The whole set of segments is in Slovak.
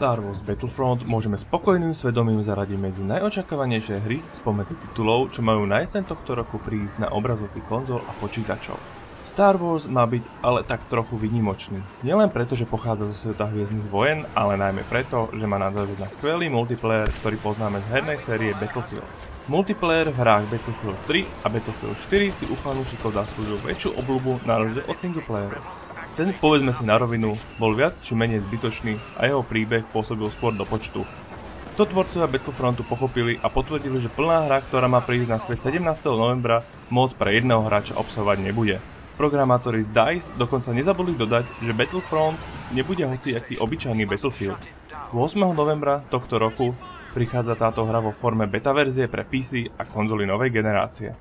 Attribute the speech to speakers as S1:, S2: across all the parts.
S1: Star Wars Battlefront môžeme spokojným svedomím zaradiť medzi najočakávanejšie hry spomedzi titulov, čo majú na jeseň tohto roku prísť na obrazovky konzol a počítačov. Star Wars má byť ale tak trochu výnimočný. Nielen preto, že pochádza zo sveta Hviezdnych vojen, ale najmä preto, že má nadväzť na skvelý multiplayer, ktorý poznáme z hernej série Battlefield. Multiplayer v hrách Battlefield 3 a Battlefield 4 si u fanúšikov zaslúžil väčšiu obľubu na rozdiel od singleplayeru. Ten, povedzme si na rovinu, bol viac či menej zbytočný a jeho príbeh pôsobil skôr do počtu. To tvorcovia Battlefrontu pochopili a potvrdili, že plná hra, ktorá má prísť na svet 17. novembra, mód pre jedného hráča obsahovať nebude. Programátori z DICE dokonca nezabudli dodať, že Battlefront nebude hociaký obyčajný Battlefield. 8. novembra tohto roku prichádza táto hra vo forme beta verzie pre PC a konzoly novej generácie.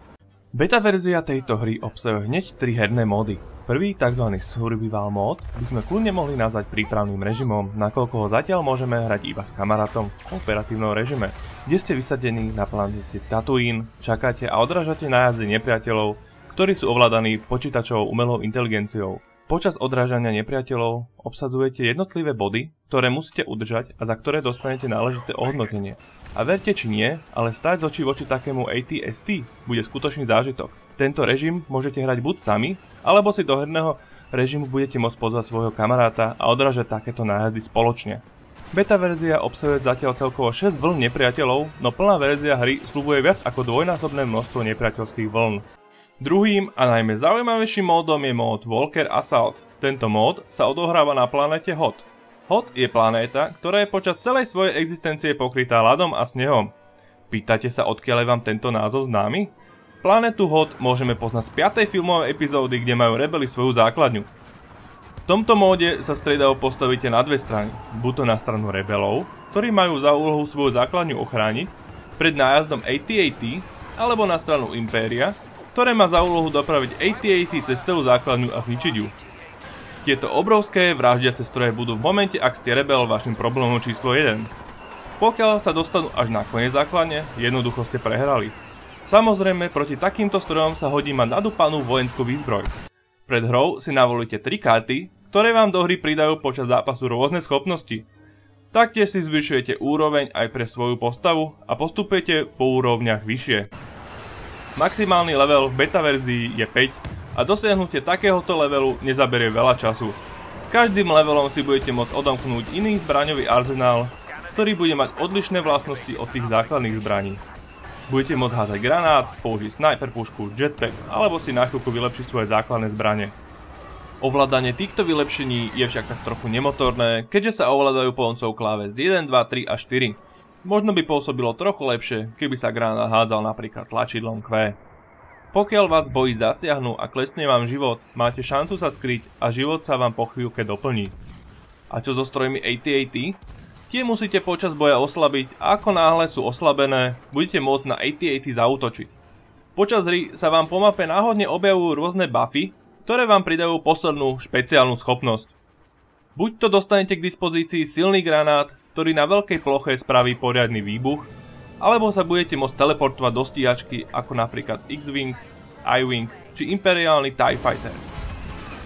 S1: Beta verzia tejto hry obsahuje hneď 3 herné módy. Prvý, tzv. Survival mód, by sme kľudne mohli nazvať prípravným režimom, nakoľko ho zatiaľ môžeme hrať iba s kamarátom v operatívnom režime, kde ste vysadení na planete Tatooine, čakáte a odrážate nájazdy nepriateľov, ktorí sú ovládaní počítačovou umelou inteligenciou. Počas odrážania nepriateľov obsadzujete jednotlivé body, ktoré musíte udržať a za ktoré dostanete náležité ohodnotenie. A verte či nie, ale stáť z očí voči takému AT-ST bude skutočný zážitok. Tento režim môžete hrať buď sami, alebo si do herného režimu budete môcť pozvať svojho kamaráta a odrážať takéto nájazdy spoločne. Beta verzia obsahuje zatiaľ celkovo 6 vln nepriateľov, no plná verzia hry sľubuje viac ako dvojnásobné množstvo nepriateľských vln. Druhým a najmä zaujímavejším módom je mód Walker Assault. Tento mód sa odohráva na planéte Hoth. Hoth je planéta, ktorá je počas celej svojej existencie pokrytá ľadom a snehom. Pýtate sa, odkiaľ je vám tento názov známy? Planetu Hoth môžeme poznať z 5. filmovej epizódy, kde majú rebeli svoju základňu. V tomto móde sa striedajú postavíte na dve strany, buď to na stranu rebelov, ktorí majú za úlohu svoju základňu ochrániť pred nájazdom AT-AT, alebo na stranu Impéria, ktoré má za úlohu dopraviť AT-AT cez celú základňu a zničiť ju. Tieto obrovské vraždiace stroje budú v momente, ak ste rebel, vašim problémom číslo 1. Pokiaľ sa dostanú až na koniec základne, jednoducho ste prehrali. Samozrejme, proti takýmto strojom sa hodí mať nadúpanú vojenskú výzbroj. Pred hrou si navolíte 3 karty, ktoré vám do hry pridajú počas zápasu rôzne schopnosti. Taktiež si zvyšujete úroveň aj pre svoju postavu a postupujete po úrovniach vyššie. Maximálny level v beta verzii je 5 a dosiahnutie takéhoto levelu nezaberie veľa času. Každým levelom si budete môcť odomknúť iný zbraňový arzenál, ktorý bude mať odlišné vlastnosti od tých základných zbraní. Budete môcť házať granát, použiť sniper pušku, jetpack alebo si na chvíľku vylepšiť svoje základné zbrane. Ovládanie týchto vylepšení je však tak trochu nemotorné, keďže sa ovládajú pomocou kláves 1, 2, 3 a 4. Možno by pôsobilo trochu lepšie, keby sa granát hádzal napríklad tlačidlom Q. Pokiaľ vás boji zasiahnu a klesne vám život, máte šancu sa skryť a život sa vám po chvíľke doplní. A čo so strojmi AT-AT? Tie musíte počas boja oslabiť a ako náhle sú oslabené, budete môcť na AT-AT zaútočiť. Počas hry sa vám po mape náhodne objavujú rôzne buffy, ktoré vám pridajú poslednú špeciálnu schopnosť. Buď to dostanete k dispozícii silný granát, ktorý na veľkej ploche spraví poriadny výbuch, alebo sa budete môcť teleportovať do stíhačky ako napríklad X-Wing, I-Wing či imperiálny TIE Fighter.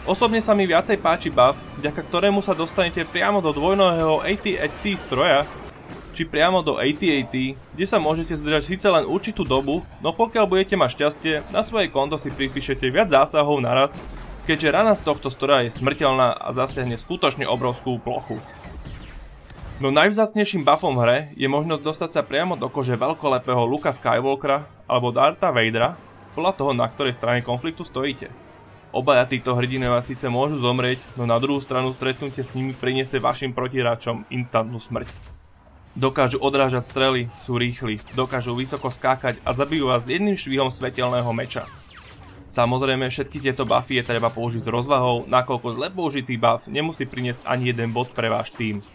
S1: Osobne sa mi viacej páči buff, vďaka ktorému sa dostanete priamo do dvojnohého AT-ST stroja, či priamo do AT-AT, kde sa môžete zdržať síce len určitú dobu, no pokiaľ budete mať šťastie, na svoje konto si pripíšete viac zásahov naraz, keďže rana z tohto stroja je smrteľná a zasiahne skutočne obrovskú plochu. No najvzácnejším buffom v hre je možnosť dostať sa priamo do kože veľkolepého Luka Skywalkera alebo Dartha Vadera, podľa toho, na ktorej strane konfliktu stojíte. Obaja títo hrdinovia síce môžu zomrieť, no na druhú stranu stretnutie s nimi priniesie vašim protihráčom instantnú smrť. Dokážu odrážať strely, sú rýchli, dokážu vysoko skákať a zabijú vás jedným švihom svetelného meča. Samozrejme, všetky tieto buffy je treba použiť s rozvahou, nakoľko zle použitý buff nemusí priniesť ani jeden bod pre váš tým.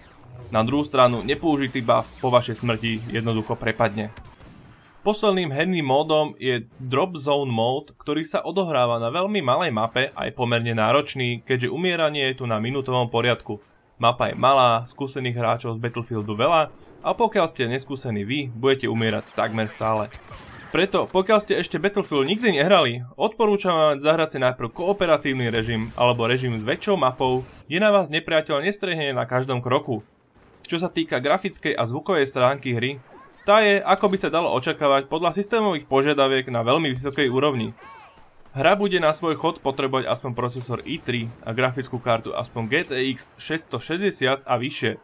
S1: Na druhú stranu, nepoužitý buff po vašej smrti jednoducho prepadne. Posledným herným módom je Drop Zone Mode, ktorý sa odohráva na veľmi malej mape a je pomerne náročný, keďže umieranie je tu na minútovom poriadku. Mapa je malá, skúsených hráčov z Battlefieldu veľa a pokiaľ ste neskúsení vy, budete umierať takmer stále. Preto, pokiaľ ste ešte Battlefield nikdy nehrali, odporúčam vám zahrať si najprv kooperatívny režim alebo režim s väčšou mapou, kde na vás nepriateľ nestrehne na každom kroku. Čo sa týka grafickej a zvukovej stránky hry, tá je, ako by sa dalo očakávať, podľa systémových požiadaviek na veľmi vysokej úrovni. Hra bude na svoj chod potrebovať aspoň procesor i3 a grafickú kartu aspoň GTX 660 a vyššie.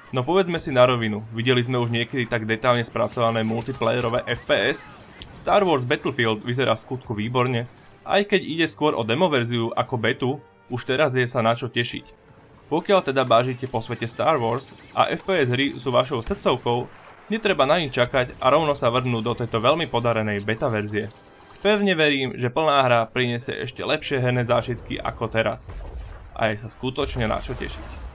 S1: No povedzme si na rovinu, videli sme už niekedy tak detálne spracované multiplayerové FPS? Star Wars Battlefield vyzerá v skutku výborne, aj keď ide skôr o demoverziu ako betu, už teraz je sa na čo tešiť. Pokiaľ teda bážite po svete Star Wars a FPS hry sú vašou srdcovkou, netreba na nič čakať a rovno sa vrhnúť do tejto veľmi podarenej beta verzie. Pevne verím, že plná hra prinesie ešte lepšie herné zážitky ako teraz. A je sa skutočne na čo tešiť.